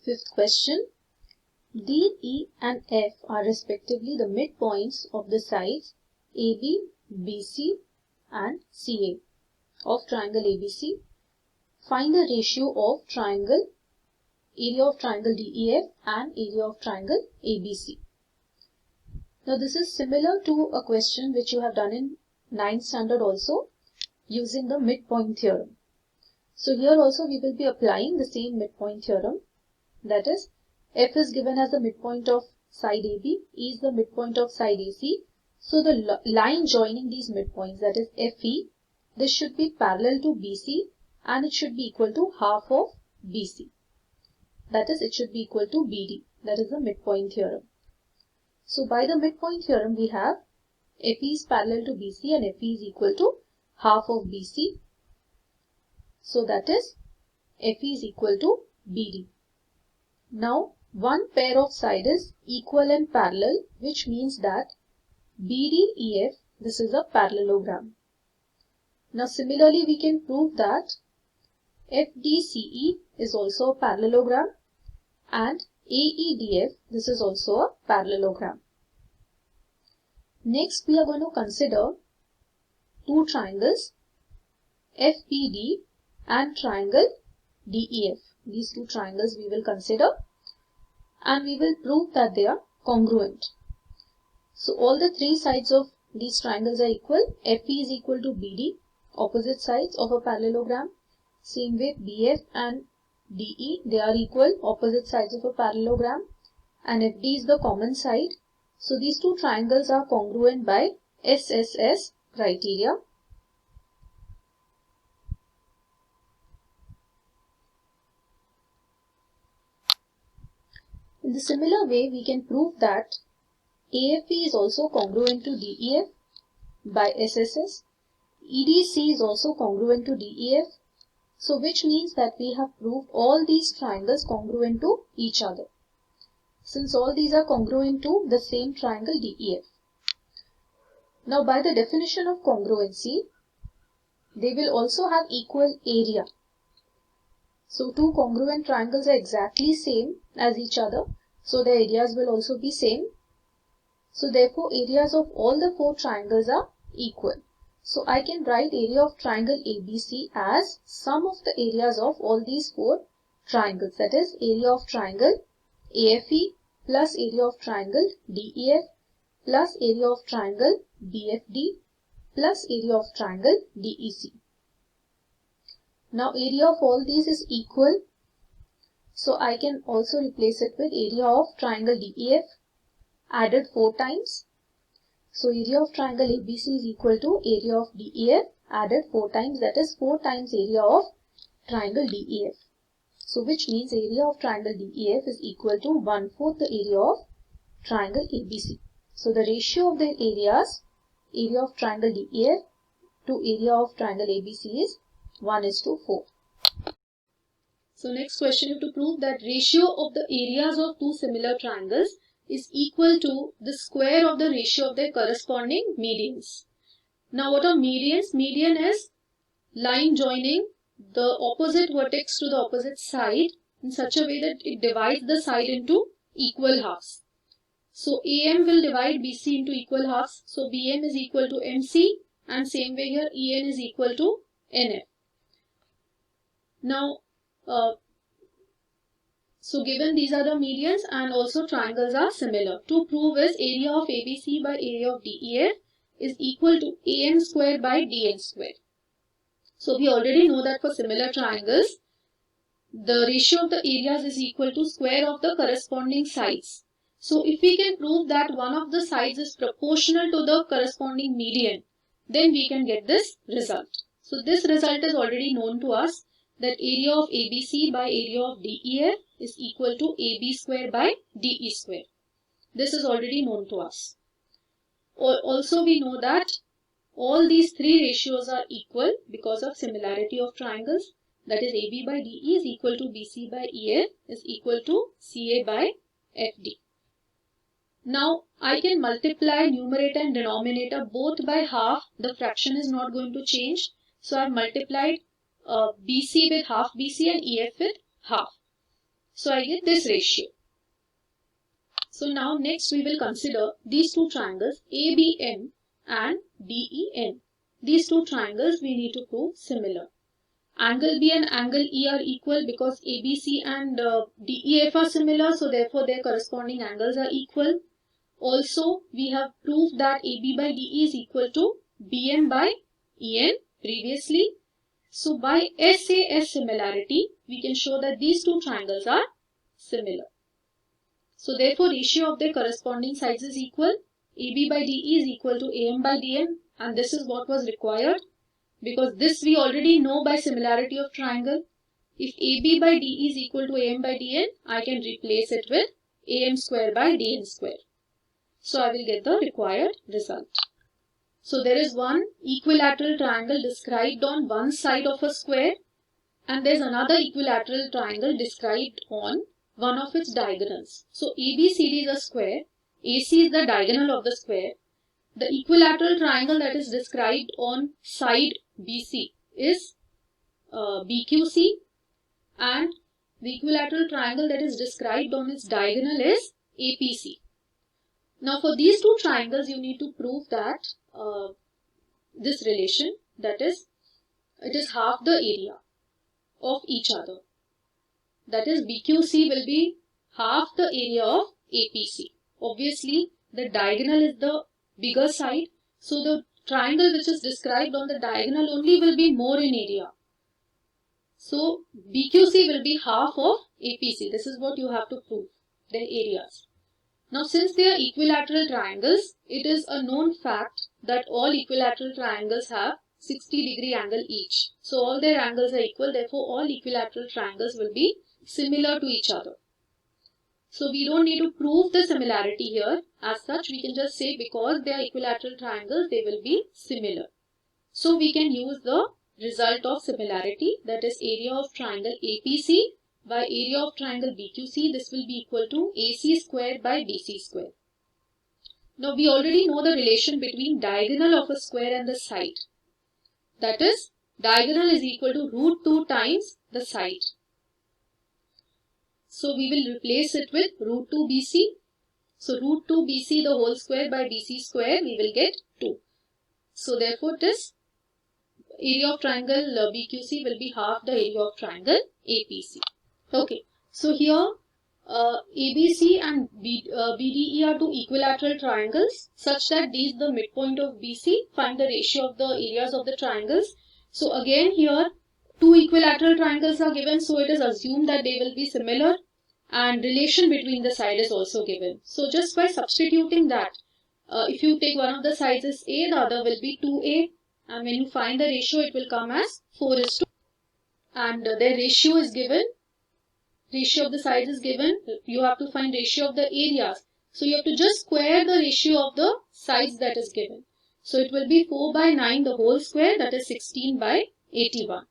Fifth question. D, E and F are respectively the midpoints of the sides AB, BC and CA of triangle ABC. Find the ratio of area of triangle DEF and area of triangle ABC. Now this is similar to a question which you have done in 9th standard also using the midpoint theorem. So here also we will be applying the same midpoint theorem, that is F is given as the midpoint of side AB, E is the midpoint of side AC. So the line joining these midpoints, that is FE, this should be parallel to BC and it should be equal to half of BC. That is, it should be equal to BD. That is the midpoint theorem. So by the midpoint theorem we have FE is parallel to BC and FE is equal to half of BC. So that is FE is equal to BD. Now one pair of side is equal and parallel, which means that BDEF, this is a parallelogram. Now similarly we can prove that FDCE is also a parallelogram and AEDF, this is also a parallelogram. Next we are going to consider two triangles FBD and triangle DEF. These two triangles we will consider and we will prove that they are congruent. So all the three sides of these triangles are equal. FE is equal to BD, opposite sides of a parallelogram. Same way BF and DE, they are equal, opposite sides of a parallelogram, and FD is the common side. So these two triangles are congruent by SSS criteria. In the similar way, we can prove that AFE is also congruent to DEF by SSS. EDC is also congruent to DEF. So which means that we have proved all these triangles congruent to each other, since all these are congruent to the same triangle DEF. Now by the definition of congruency, they will also have equal area. So two congruent triangles are exactly same as each other, so their areas will also be same. So therefore areas of all the four triangles are equal. So I can write area of triangle ABC as sum of the areas of all these four triangles, that is area of triangle AFE plus area of triangle DEF plus area of triangle BFD plus area of triangle DEC. Now area of all these is equal, so I can also replace it with area of triangle DEF added 4 times. So area of triangle ABC is equal to area of DEF added 4 times, that is 4 times area of triangle DEF. So which means area of triangle DEF is equal to 1/4 the area of triangle ABC. So the ratio of their areas, area of triangle DEF to area of triangle ABC is 1:4. So next question, to prove that ratio of the areas of two similar triangles is equal to the square of the ratio of their corresponding medians. Now what are medians? Median is line joining the opposite vertex to the opposite side in such a way that it divides the side into equal halves. So AM will divide BC into equal halves. So BM is equal to MC and same way here EN is equal to NF. Now so given these are the medians and also triangles are similar. To prove is area of ABC by area of DEF is equal to AN square by DN square. So we already know that for similar triangles, the ratio of the areas is equal to square of the corresponding sides. So if we can prove that one of the sides is proportional to the corresponding median, then we can get this result. So this result is already known to us, that area of ABC by area of DEF is equal to AB square by DE square. This is already known to us. Also we know that all these three ratios are equal because of similarity of triangles, that is AB by DE is equal to BC by EF is equal to CA by FD. Now I can multiply numerator and denominator both by half. The fraction is not going to change. So I have multiplied BC with half BC and EF with half. So I get this ratio. So now next we will consider these two triangles ABN and DEN. These two triangles we need to prove similar. Angle B and angle E are equal because ABC and DEF are similar, so therefore their corresponding angles are equal. Also, we have proved that AB by DE is equal to BN by EN previously. So by SAS similarity, we can show that these two triangles are similar. So therefore, ratio of their corresponding sides is equal. AB by DE is equal to AM by DN, and this is what was required because this we already know by similarity of triangle. If AB by DE is equal to AM by DN, I can replace it with AM square by DN square. So I will get the required result. So there is one equilateral triangle described on one side of a square, and there is another equilateral triangle described on one of its diagonals. So ABCD is a square, AC is the diagonal of the square. The equilateral triangle that is described on side BC is BQC, and the equilateral triangle that is described on its diagonal is APC. Now for these two triangles you need to prove that this relation, that is, it is half the area of each other. That is, BQC will be half the area of APC. Obviously, the diagonal is the bigger side, so the triangle which is described on the diagonal only will be more in area. So, BQC will be half of APC. This is what you have to prove, their areas. Now, since they are equilateral triangles, it is a known fact that all equilateral triangles have 60-degree angle each. So, all their angles are equal. Therefore, all equilateral triangles will be similar to each other. So, we don't need to prove the similarity here. As such, we can just say because they are equilateral triangles, they will be similar. So, we can use the result of similarity, that is area of triangle APC by area of triangle BQC. This will be equal to AC square by BC square. Now we already know the relation between diagonal of a square and the side. That is, diagonal is equal to root 2 times the side. So we will replace it with root 2 BC. So root 2 BC the whole square by BC square, we will get 2. So therefore it is area of triangle BQC will be half the area of triangle APC. Okay, so here ABC and BDE are two equilateral triangles such that D is the midpoint of BC. Find the ratio of the areas of the triangles. So again here two equilateral triangles are given, so it is assumed that they will be similar, and relation between the side is also given. So just by substituting that, if you take one of the sides as A, the other will be 2A, and when you find the ratio it will come as 4:2, and their ratio is given. Ratio of the sides is given. You have to find ratio of the areas. So you have to just square the ratio of the sides that is given. So it will be 4 by 9 the whole square, that is 16 by 81.